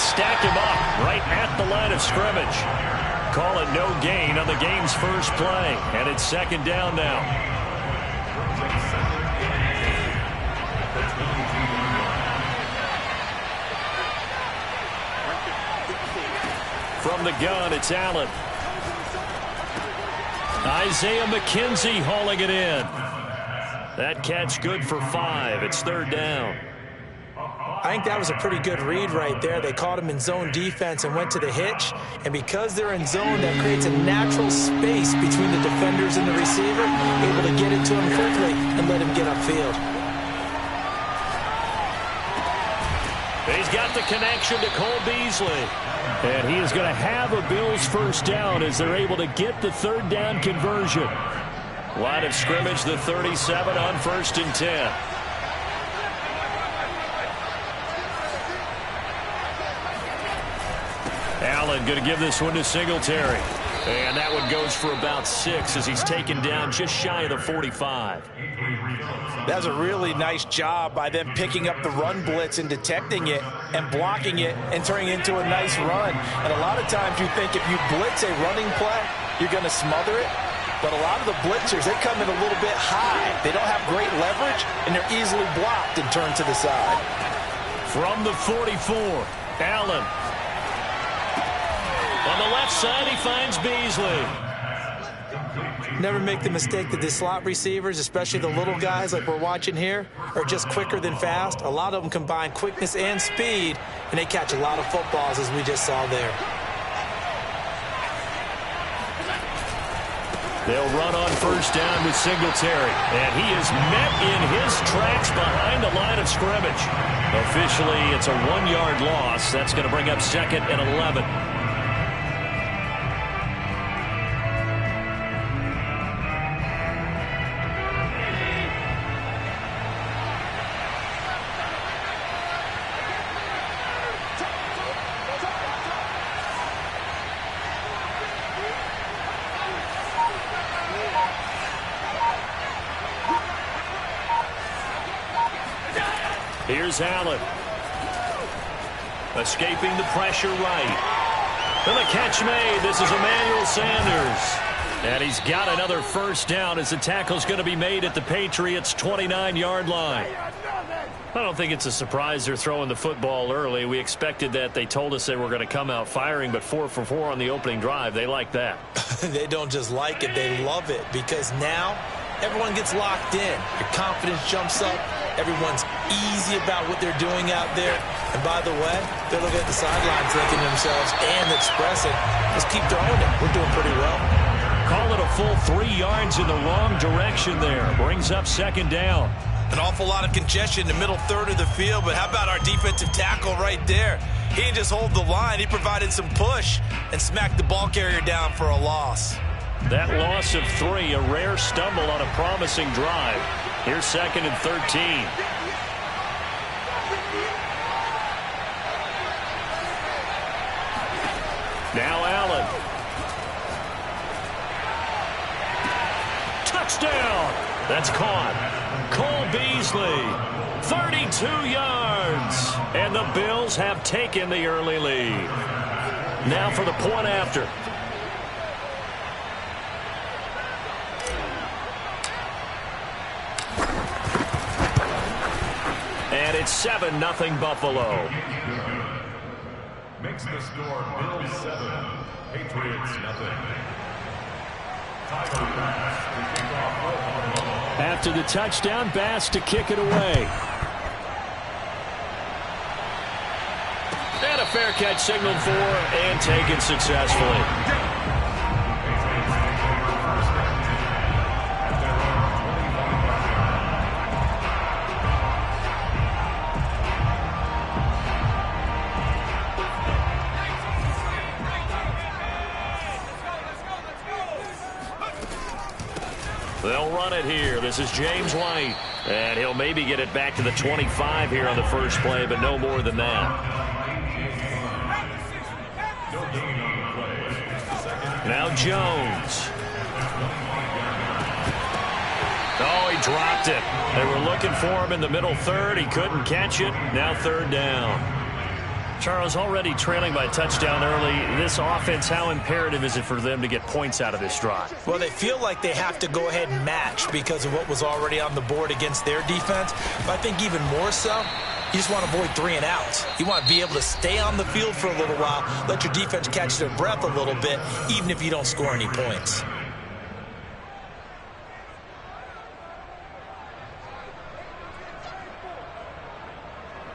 stack him up right at the line of scrimmage. Call it no gain on the game's first play, and it's second down now. From the gun, it's Allen. Isaiah McKenzie hauling it in. That catch good for 5. It's third down. I think that was a pretty good read right there. They caught him in zone defense and went to the hitch. And because they're in zone, that creates a natural space between the defenders and the receiver, able to get it to him quickly and let him get upfield. He's got the connection to Cole Beasley. And he is going to have a Bills first down as they're able to get the third down conversion. Line of scrimmage, the 37 on 1st and 10. Allen going to give this one to Singletary. And that one goes for about 6 as he's taken down just shy of the 45. That was a really nice job by them picking up the run blitz and detecting it and blocking it and turning it into a nice run. And a lot of times you think if you blitz a running play, you're going to smother it. But a lot of the blitzers, they come in a little bit high. They don't have great leverage, and they're easily blocked and turned to the side. From the 44, Allen. On the left side, he finds Beasley. Never make the mistake that the slot receivers, especially the little guys like we're watching here, are just quicker than fast. A lot of them combine quickness and speed, and they catch a lot of footballs, as we just saw there. They'll run on first down with Singletary. And he is met in his tracks behind the line of scrimmage. Officially, it's a 1-yard loss. That's going to bring up 2nd and 11. Here's Allen. Escaping the pressure right. And the catch made. This is Emmanuel Sanders. And he's got another first down as the tackle's going to be made at the Patriots' 29-yard line. I don't think it's a surprise they're throwing the football early. We expected that. They told us they were going to come out firing, but 4 for 4 on the opening drive. They like that. They don't just like it. They love it because now everyone gets locked in. Your confidence jumps up. Everyone's easy about what they're doing out there. And by the way, they're looking at the sidelines thinking to themselves and expressing, just keep throwing it. We're doing pretty well. Call it a full 3 yards in the wrong direction there. Brings up 2nd down. An awful lot of congestion in the middle third of the field, but how about our defensive tackle right there? He didn't just hold the line. He provided some push and smacked the ball carrier down for a loss. That loss of 3, a rare stumble on a promising drive. Here's 2nd and 13. Now Allen. Touchdown. That's caught. Cole Beasley. 32 yards. And the Bills have taken the early lead. Now for the point after. And it's 7-0 Buffalo. Makes the score Bills 7, Patriots nothing. After the touchdown, Bass to kick it away. And a fair catch signaled for and taken successfully. They'll run it here. This is James White. And he'll maybe get it back to the 25 here on the first play, but no more than that. Now Jones. Oh, he dropped it. They were looking for him in the middle third. He couldn't catch it. Now 3rd down. Charles, already trailing by a touchdown early. This offense, how imperative is it for them to get points out of this drive? Well, they feel like they have to go ahead and match because of what was already on the board against their defense. But I think even more so, you just want to avoid 3 and outs. You want to be able to stay on the field for a little while, let your defense catch their breath a little bit, even if you don't score any points.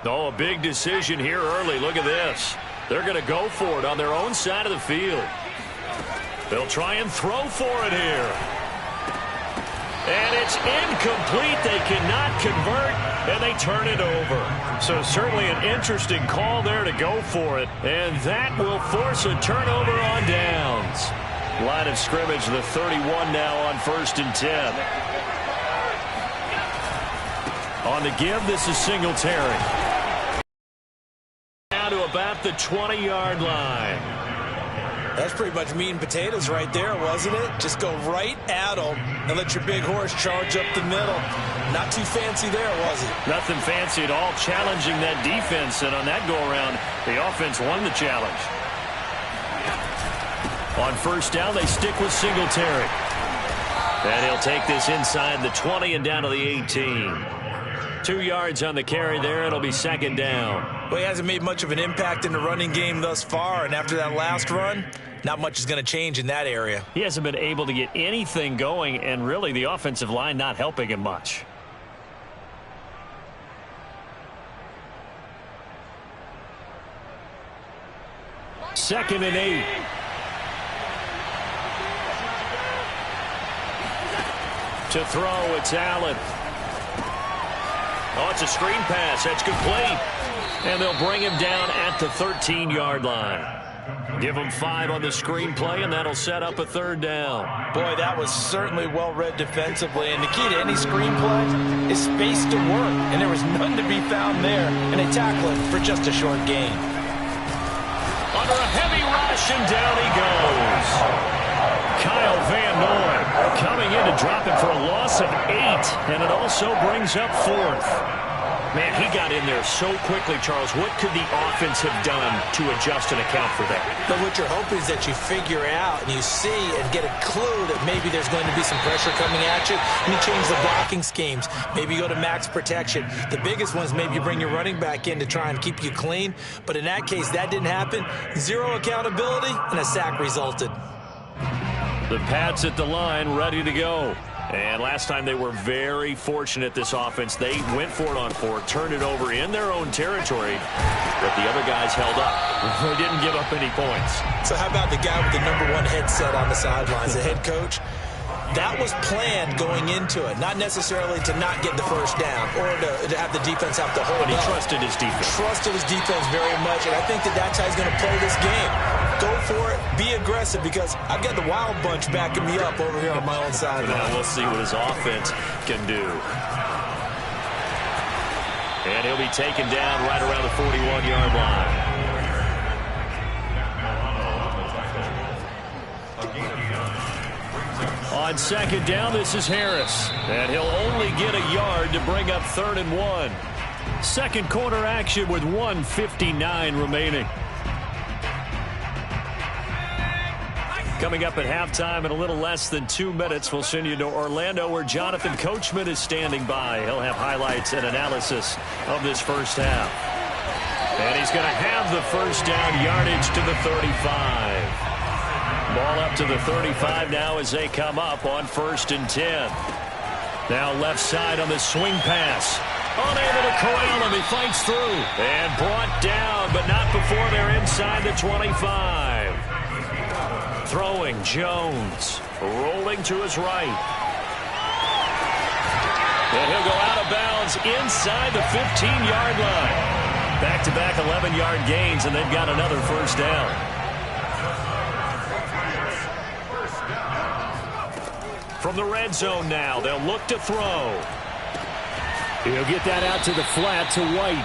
Oh, a big decision here early. Look at this. They're going to go for it on their own side of the field. They'll try and throw for it here. And it's incomplete. They cannot convert, and they turn it over. So certainly an interesting call there to go for it. And that will force a turnover on downs. Line of scrimmage, the 31 now on 1st and 10. On the give, this is Singletary. Now to about the 20-yard line. That's pretty much meat and potatoes right there, wasn't it? Just go right at them and let your big horse charge up the middle. Not too fancy there, was it? Nothing fancy at all, challenging that defense, and on that go-around, the offense won the challenge. On 1st down, they stick with Singletary. And he'll take this inside the 20 and down to the 18. 2 yards on the carry there. It'll be 2nd down. Well, he hasn't made much of an impact in the running game thus far, and after that last run, not much is going to change in that area. He hasn't been able to get anything going, and really the offensive line not helping him much. Second and 8. To throw, it's Allen. Oh, it's a screen pass. That's complete. And they'll bring him down at the 13-yard line. Give him 5 on the screenplay, and that'll set up a 3rd down. Boy, that was certainly well-read defensively. And the key to any screenplay is space to work. And there was none to be found there. And they tackle it for just a short gain. Under a heavy rush, and down he goes. Kyle Van Noy coming in to drop it for a loss of 8, and it also brings up 4th. Man, he got in there so quickly, Charles. What could the offense have done to adjust and account for that? But what you're hoping is that you figure out and you see and get a clue that maybe there's going to be some pressure coming at you, and you change the blocking schemes. Maybe you go to max protection. The biggest one is maybe you bring your running back in to try and keep you clean. But in that case, that didn't happen. 0 accountability, and a sack resulted. The Pats at the line, ready to go. And last time they were very fortunate, this offense. They went for it on 4, turned it over in their own territory, but the other guys held up. They didn't give up any points. So how about the guy with the #1 headset on the sidelines, the head coach? That was planned going into it, not necessarily to not get the 1st down or to have the defense have to hold But he up. trusted his defense. Trusted his defense very much, and I think that that's how he's going to play this game. Go for it, be aggressive, because I've got the wild bunch backing me up over here on my own side. Now we'll see what his offense can do. And he'll be taken down right around the 41-yard line. On 2nd down, this is Harris. And he'll only get a yard to bring up 3rd and 1. 2nd quarter action with 1:59 remaining. Coming up at halftime in a little less than 2 minutes, we'll send you to Orlando where Jonathan Coachman is standing by. He'll have highlights and analysis of this first half. And he's going to have the 1st down, yardage to the 35. Ball up to the 35 now as they come up on 1st and 10. Now left side on the swing pass. Unable to corral him. He fights through. And brought down, but not before they're inside the 25. Throwing Jones. Rolling to his right. And he'll go out of bounds inside the 15-yard line. Back-to-back 11-yard gains, and they've got another 1st down. From the red zone now, they'll look to throw. He'll get that out to the flat to White.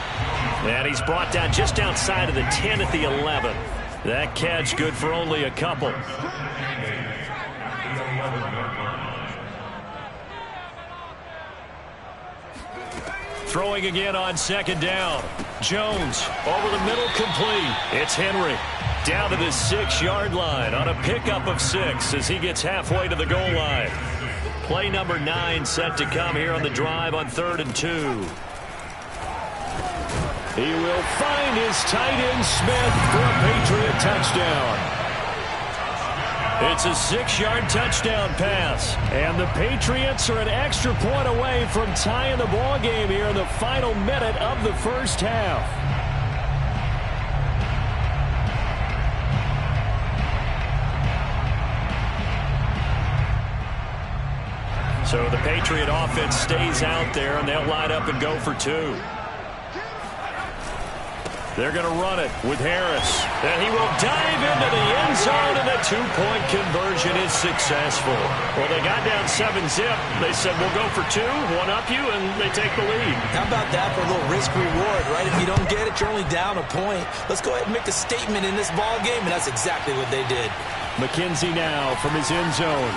And he's brought down just outside of the 10 at the 11. That catch good for only a couple. Throwing again on 2nd down. Jones over the middle, complete. It's Henry down to the 6-yard line on a pickup of 6 as he gets halfway to the goal line. Play number 9 set to come here on the drive on 3rd and 2. He will find his tight end Smith for a Patriot touchdown. It's a 6-yard touchdown pass. And the Patriots are an extra point away from tying the ball game here in the final minute of the first half. So the Patriot offense stays out there, and they'll line up and go for 2. They're going to run it with Harris. And he will dive into the end zone, and the 2-point conversion is successful. Well, they got down 7-zip. They said, we'll go for 2, one up you, and they take the lead. How about that for a little risk-reward, right? If you don't get it, you're only down a point. Let's go ahead and make a statement in this ball game, and that's exactly what they did. McKenzie now from his end zone.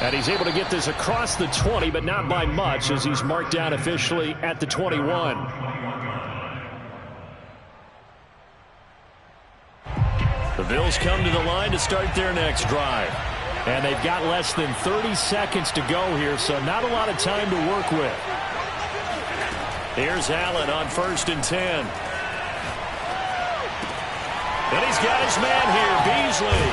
And he's able to get this across the 20, but not by much, as he's marked down officially at the 21. The Bills come to the line to start their next drive. And they've got less than 30 seconds to go here, so not a lot of time to work with. Here's Allen on 1st and 10. And he's got his man here, Beasley.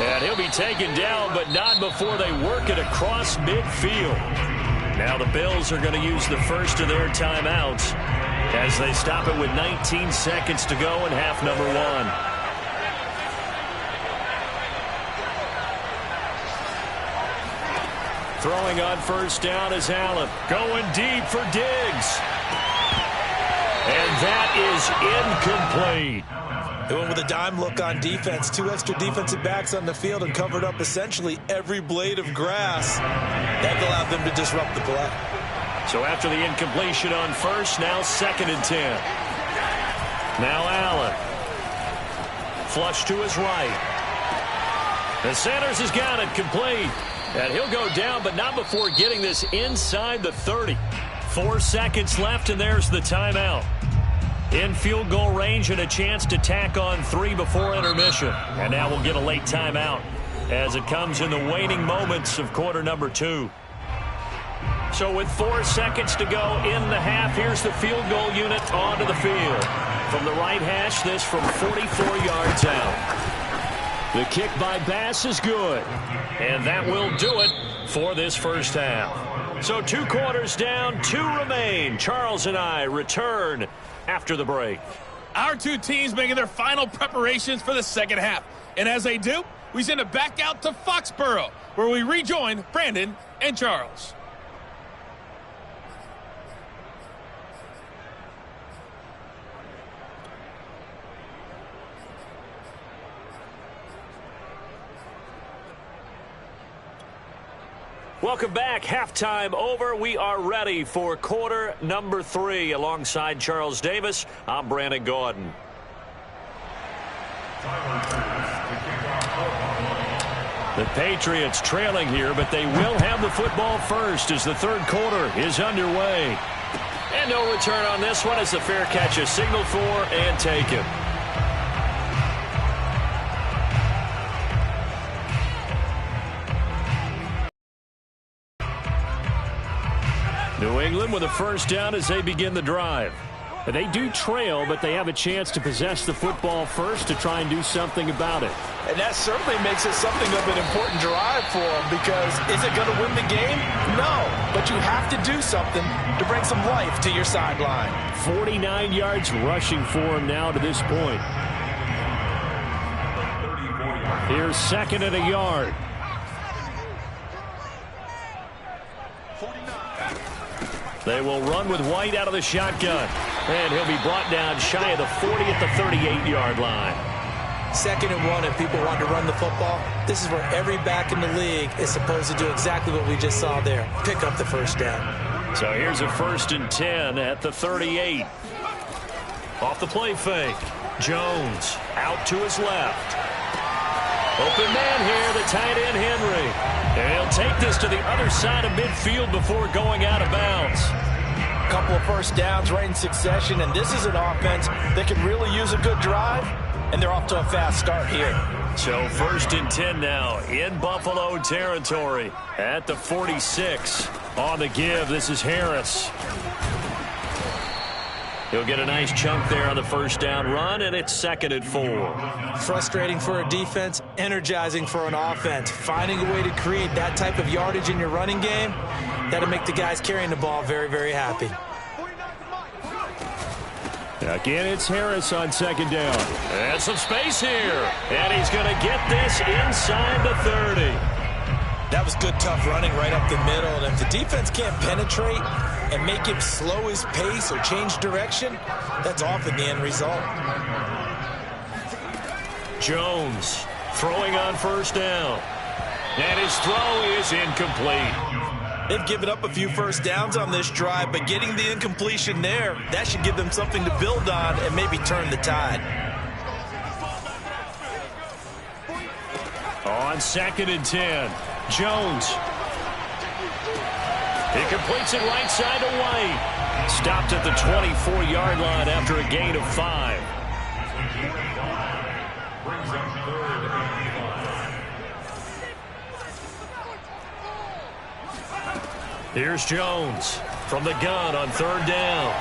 And he'll be taken down, but not before they work it across midfield. Now the Bills are going to use the first of their timeouts as they stop it with 19 seconds to go in half number 1. Throwing on 1st down is Allen. Going deep for Diggs. And that is incomplete. They went with a dime look on defense. 2 extra defensive backs on the field and covered up essentially every blade of grass. That allowed them to disrupt the play. So after the incompletion on 1st, now 2nd and 10. Now Allen. Flush to his right. And Sanders has got it complete. And he'll go down, but not before getting this inside the 30. 4 seconds left, and there's the timeout. In field goal range and a chance to tack on 3 before intermission. And now we'll get a late timeout as it comes in the waning moments of quarter number 2. So with 4 seconds to go in the half, here's the field goal unit onto the field. From the right hash, this from 44 yards out. The kick by Bass is good. And that will do it for this first half. So 2 quarters down, 2 remain. Charles and I return after the break. Our 2 teams making their final preparations for the second half. And as they do, we send it back out to Foxborough, where we rejoin Brandon and Charles. Welcome back. Halftime over. We are ready for quarter number 3. Alongside Charles Davis, I'm Brandon Gaudin. The Patriots trailing here, but they will have the football first as the 3rd quarter is underway. And no return on this one as the fair catch is signaled for and taken. New England with a first down as they begin the drive. They do trail, but they have a chance to possess the football first to try and do something about it. And that certainly makes it something of an important drive for them, because is it going to win the game? No, but you have to do something to bring some life to your sideline. 49 yards rushing for him now to this point. Here's 2nd and a yard. They will run with White out of the shotgun. And he'll be brought down shy of the 40 at the 38-yard line. 2nd and 1, if people want to run the football, this is where every back in the league is supposed to do exactly what we just saw there. Pick up the first down. So here's a 1st and 10 at the 38. Off the play fake. Jones out to his left. Open man here, the tight end Henry. And he'll take this to the other side of midfield before going out of bounds. couple of first downs right in succession, and this is an offense that can really use a good drive, and they're off to a fast start here. So 1st and 10 now in Buffalo territory at the 46. On the give, this is Harris. He'll get a nice chunk there on the first down run, and it's 2nd and 4. Frustrating for a defense, energizing for an offense. Finding a way to create that type of yardage in your running game, that'll make the guys carrying the ball very, very happy. Again, it's Harris on 2nd down. And some space here. And he's going to get this inside the 30. That was good, tough running right up the middle. And if the defense can't penetrate and make him slow his pace or change direction, that's often the end result. Jones throwing on 1st down. And his throw is incomplete. They've given up a few first downs on this drive, but getting the incompletion there, that should give them something to build on and maybe turn the tide. On 2nd and 10, Jones. He completes it right side to White. Stopped at the 24-yard line after a gain of 5. Here's Jones from the gun on 3rd down.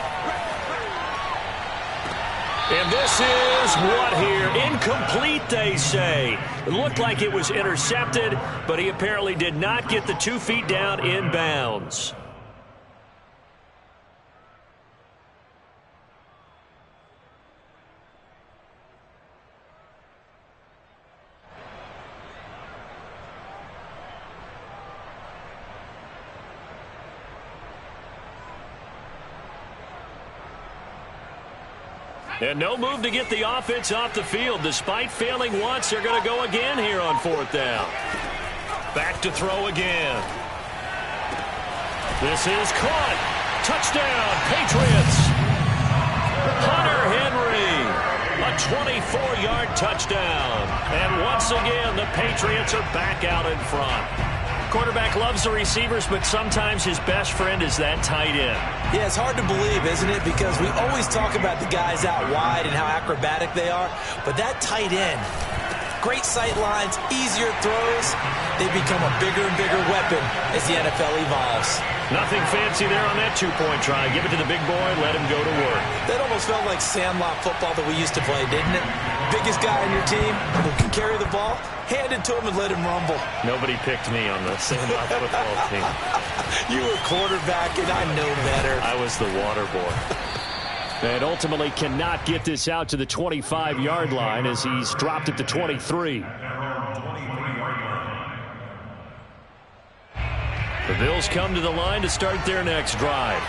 And this is what here? Incomplete, they say. It looked like it was intercepted, but he apparently did not get the 2 feet down in bounds. And no move to get the offense off the field. Despite failing once, they're going to go again here on 4th down. Back to throw again. This is caught. Touchdown, Patriots. Hunter Henry. A 24-yard touchdown. And once again, the Patriots are back out in front. Quarterback loves the receivers, but sometimes his best friend is that tight end. Yeah, it's hard to believe, isn't it? Because we always talk about the guys out wide and how acrobatic they are. But that tight end, great sight lines, easier throws, they become a bigger and bigger weapon as the NFL evolves. Nothing fancy there on that 2-point try. Give it to the big boy and let him go to work. That almost felt like Sandlot football that we used to play, didn't it? Biggest guy on your team who can carry the ball, hand it to him and let him rumble. Nobody picked me on the Sandlot football team. You were quarterback, and I know better. I was the water boy. And ultimately cannot get this out to the 25-yard line as he's dropped at the 23. The Bills come to the line to start their next drive.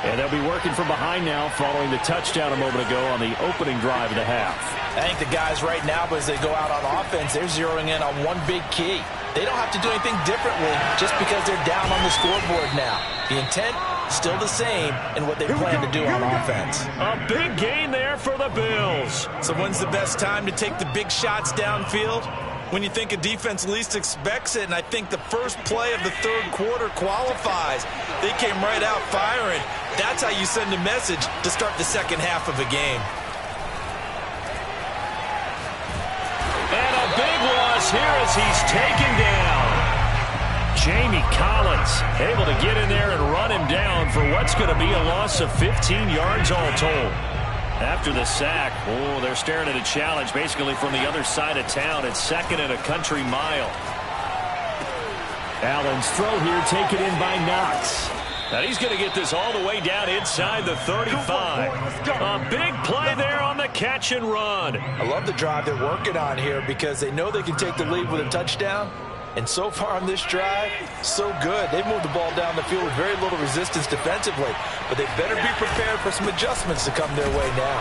And they'll be working from behind now following the touchdown a moment ago on the opening drive of the half. I think the guys right now, as they go out on offense, they're zeroing in on one big key. They don't have to do anything differently just because they're down on the scoreboard now. The intent, still the same in what they plan to do on offense. A big gain there for the Bills. So when's the best time to take the big shots downfield? When you think a defense least expects it, and I think the first play of the 3rd quarter qualifies. They came right out firing. That's how you send a message to start the second half of a game. And a big loss here as he's taken down. Jamie Collins able to get in there and run him down for what's going to be a loss of 15 yards all told. After the sack, they're staring at a challenge basically from the other side of town. It's 2nd and a country mile. Allen's throw here taken in by Knox. And he's going to get this all the way down inside the 35. A big play there on the catch and run. I love the drive they're working on here because they know they can take the lead with a touchdown. And so far on this drive, so good. They've moved the ball down the field with very little resistance defensively. But they better be prepared for some adjustments to come their way now.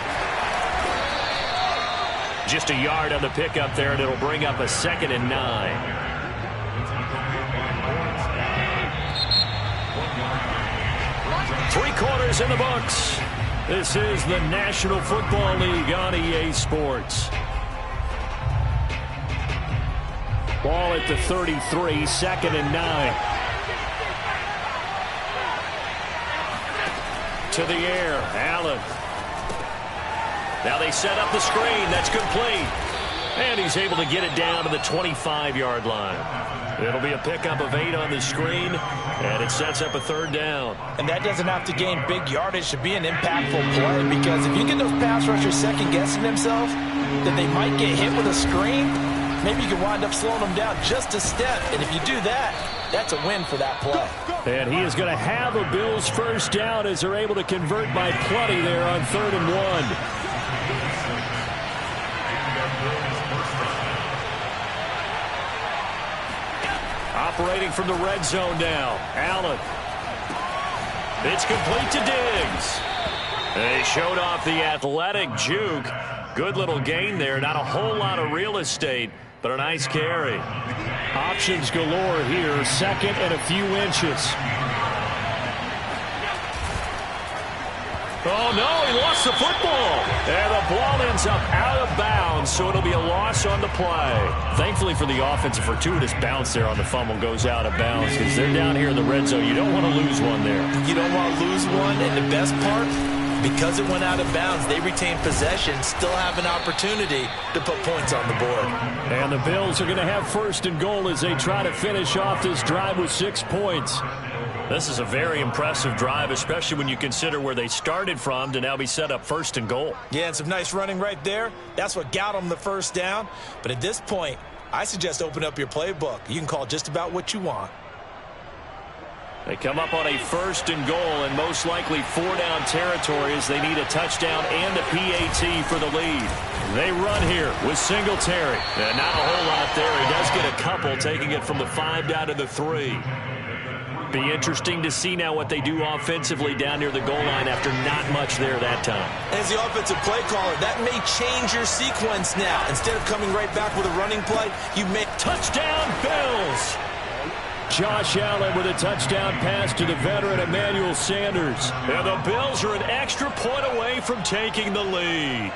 Just a yard on the pickup there, and it'll bring up a 2nd and 9. Three quarters in the books. This is the National Football League on EA Sports. Ball at the 33, 2nd and 9. to the air. Allen. Now they set up the screen. That's complete. And he's able to get it down to the 25-yard line. It'll be a pickup of 8 on the screen, and it sets up a 3rd down. And that doesn't have to gain big yardage to be an impactful play, because if you get those pass rushers second-guessing themselves that they might get hit with a screen, maybe you can wind up slowing them down just a step. And if you do that, that's a win for that play. And he is going to have a Bills 1st down as they're able to convert by plenty there on 3rd and 1. Operating from the red zone now. Allen. It's complete to Diggs. They showed off the athletic juke. Good little gain there. Not a whole lot of real estate, but a nice carry. Options galore here. 2nd and a few inches. Oh, no, he lost the football. And the ball ends up out of bounds, so it'll be a loss on the play. Thankfully for the offense, a fortuitous bounce there on the fumble goes out of bounds because they're down here in the red zone. You don't want to lose one there. You don't want to lose one, and the best part, because it went out of bounds, they retain possession, still have an opportunity to put points on the board. And the Bills are going to have 1st and goal as they try to finish off this drive with 6 points. This is a very impressive drive, especially when you consider where they started from to now be set up 1st and goal. Yeah, and some nice running right there. That's what got them the 1st down. But at this point, I suggest open up your playbook. You can call just about what you want. They come up on a 1st and goal, and most likely 4-down territory as they need a touchdown and a PAT for the lead. They run here with Singletary. And not a whole lot there. He does get a couple, taking it from the 5 down to the 3. Be interesting to see now what they do offensively down near the goal line after not much there that time. As the offensive play caller, that may change your sequence now. Instead of coming right back with a running play, you may... Touchdown, Bills! Josh Allen with a touchdown pass to the veteran Emmanuel Sanders. And the Bills are an extra point away from taking the lead.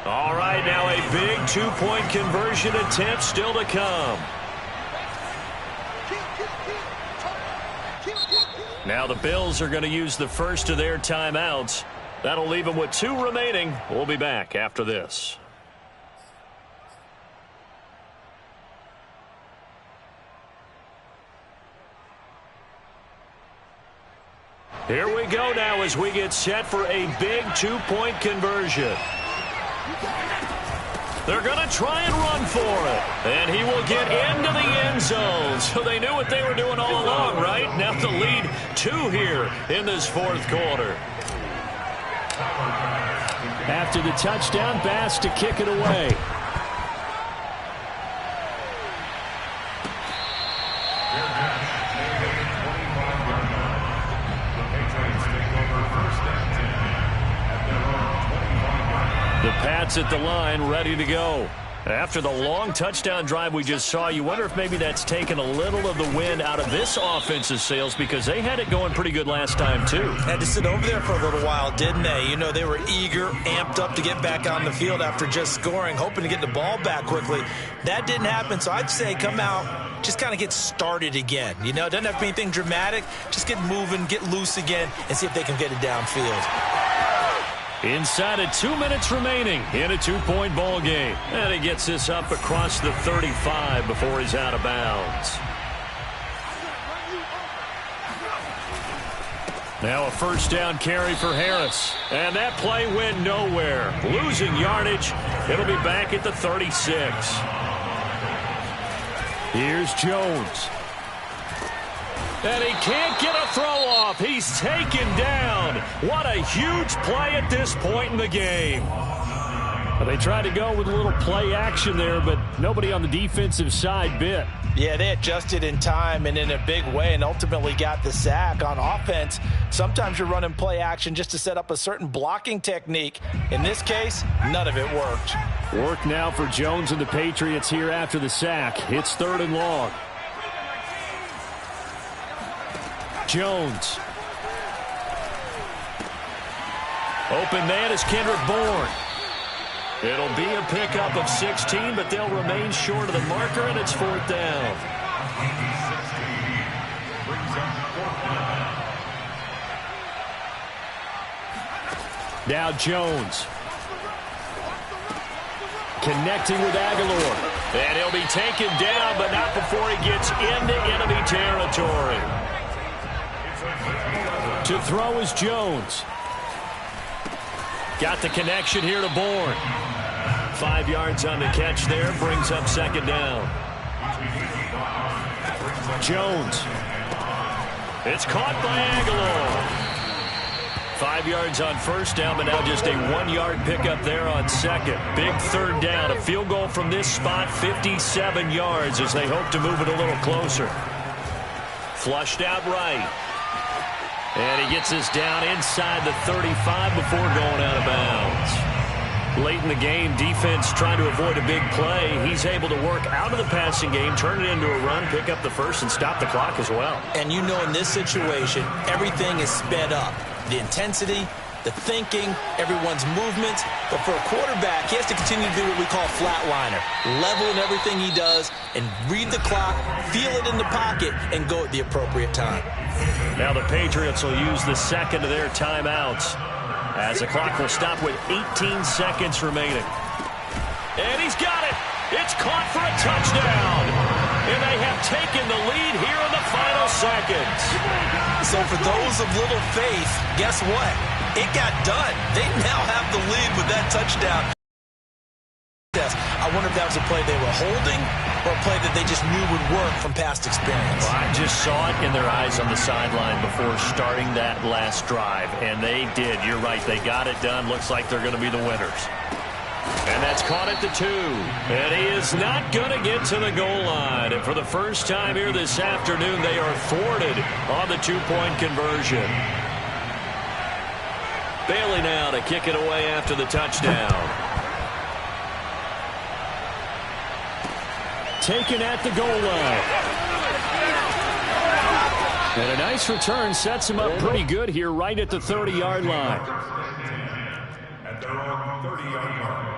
All right, now a big 2-point conversion attempt still to come. Now the Bills are going to use the first of their timeouts. That'll leave them with 2 remaining. We'll be back after this. Here we go now as we get set for a big 2-point conversion. They're going to try and run for it. And he will get into the end zone. So they knew what they were doing all along, right? Now the lead 2 here in this 4th quarter. After the touchdown, Bass to kick it away. The Pats at the line, ready to go. After the long touchdown drive we just saw, you wonder if maybe that's taken a little of the wind out of this offense's sails because they had it going pretty good last time, too. Had to sit over there for a little while, didn't they? You know, they were eager, amped up to get back on the field after just scoring, hoping to get the ball back quickly. That didn't happen, so I'd say come out, just kind of get started again. You know, it doesn't have to be anything dramatic. Just get moving, get loose again, and see if they can get it downfield. Inside of 2 minutes remaining in a 2-point ball game. And he gets this up across the 35 before he's out of bounds. Now a 1st down carry for Harris. And that play went nowhere. Losing yardage. It'll be back at the 36. Here's Jones. And he can't get a throw off. He's taken down. What a huge play at this point in the game. They tried to go with a little play action there, but nobody on the defensive side bit. Yeah, they adjusted in time and in a big way and ultimately got the sack. On offense, sometimes you're running play action just to set up a certain blocking technique. In this case, none of it worked. Work now for Jones and the Patriots here after the sack. It's 3rd and long. Jones. Open man is Kendrick Bourne. It'll be a pickup of 16, but they'll remain short of the marker, and it's 4th down. Now Jones. Connecting with Aguilar. And he'll be taken down, but not before he gets into enemy territory. To throw is Jones. Got the connection here to Bourne. 5 yards on the catch there, brings up 2nd down. Jones. It's caught by Aguilar. 5 yards on 1st down, but now just a 1-yard pickup there on 2nd. Big 3rd down. A field goal from this spot, 57 yards as they hope to move it a little closer. Flushed out right. And he gets us down inside the 35 before going out of bounds. Late in the game, defense trying to avoid a big play. He's able to work out of the passing game, turn it into a run, pick up the first, and stop the clock as well. And you know in this situation, everything is sped up. The intensity, the thinking, everyone's movements. But for a quarterback, he has to continue to do what we call flatliner. Level in everything he does and read the clock, feel it in the pocket, and go at the appropriate time. Now the Patriots will use the second of their timeouts as the clock will stop with 18 seconds remaining. And he's got it. It's caught for a touchdown. And they have taken the lead here in the final seconds. So for those of little faith, guess what? It got done. They now have the lead with that touchdown. I wonder if that was a play they were holding or a play that they just knew would work from past experience. Well, I just saw it in their eyes on the sideline before starting that last drive, and they did. You're right. They got it done. Looks like they're going to be the winners. And that's caught at the 2. And he is not going to get to the goal line. And for the first time here this afternoon, they are thwarted on the 2-point conversion. Bailey now to kick it away after the touchdown. Taken at the goal line. And a nice return sets him up pretty good here right at the 30-yard line. At their own 30-yard line.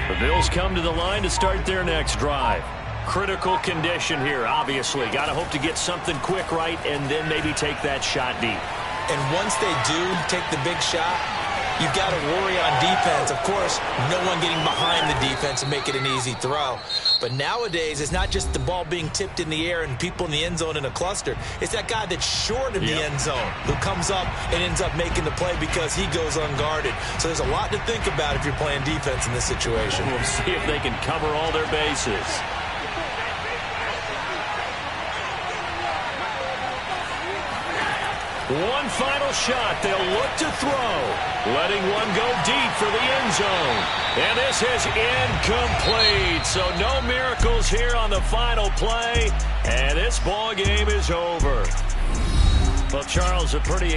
The Bills come to the line to start their next drive. Critical condition here, obviously. Got to hope to get something quick right and then maybe take that shot deep. And once they do take the big shot, you've got to worry on defense. Of course, no one getting behind the defense and make it an easy throw. But nowadays, it's not just the ball being tipped in the air and people in the end zone in a cluster. It's that guy that's short of the end zone who comes up and ends up making the play because he goes unguarded. So there's a lot to think about if you're playing defense in this situation. We'll see if they can cover all their bases. One final shot. They'll look to throw. Letting one go deep for the end zone. And this is incomplete. So no miracles here on the final play. And this ball game is over. Well, Charles, a pretty